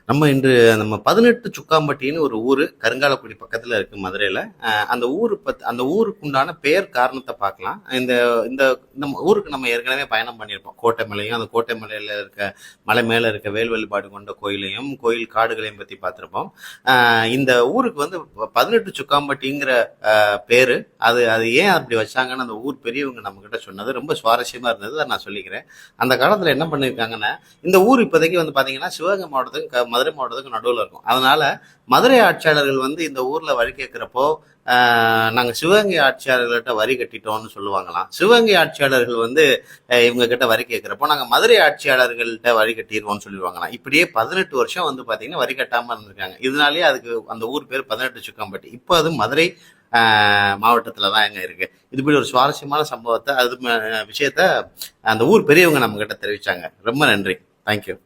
நம்ம 18 சுக்காம்பட்டின்னு ஒரு ஊர் கருங்காலக்குடி பக்கத்தில் இருக்கு மதுரையில். அந்த ஊருக்கு உண்டான பெயர் காரணத்தை பார்க்கலாம். இந்த இந்த இந்த ஊருக்கு நம்ம ஏற்கனவே பயணம் பண்ணியிருப்போம். கோட்டை மலையும் அந்த கோட்டை மலையில் இருக்க மலை மேலே இருக்க வேல் வழிபாடு கொண்ட கோயிலையும் கோயில் காடுகளையும் பற்றி பார்த்துருப்போம். இந்த ஊருக்கு வந்து 18 சுக்காம்பட்டிங்கிற பேர். அது அது ஏன் அப்படி வச்சாங்கன்னு அந்த ஊர் பெரியவங்க நம்மக்கிட்ட சொன்னது ரொம்ப சுவாரஸ்யமாக இருந்தது. அதை நான் சொல்லிக்கிறேன். அந்த காலத்தில் என்ன பண்ணியிருக்காங்கன்னா, இந்த ஊர் இப்போதைக்கு வந்து பார்த்தீங்கன்னா சிவகங்கை மாவட்டத்துக்கு மதுரை மாவட்டத்துக்கு நடுவில் இருக்கும். அதனால மதுரை ஆட்சியாளர்கள் வந்து இந்த ஊர்ல வரி கேட்கிறப்போ நாங்க சிவகங்கை ஆட்சியாளர்கள்ட்ட வரி கட்டிட்டோம்னு சொல்லுவாங்களாம். சிவகங்கை ஆட்சியாளர்கள் வந்து இவங்க கிட்ட வரி கேட்கிறப்போ நாங்க மதுரை ஆட்சியாளர்கள்ட்ட வரி கட்டிடுவோம்னு சொல்லிடுவாங்களாம். இப்படியே 18 வருஷம் வந்து பாத்தீங்கன்னா வரி கட்டாம இருந்திருக்காங்க. இதனாலேயே அதுக்கு அந்த ஊர் பேர் 18 சுக்கம்பட்டி. இப்போ அது மதுரை மாவட்டத்துல தான் இருக்கு. இதுபடி ஒரு சுவாரஸ்யமான சம்பவத்தை விஷயத்த அந்த ஊர் பெரியவங்க நம்ம கிட்ட தெரிவிச்சாங்க. ரொம்ப நன்றி. தேங்க்யூ.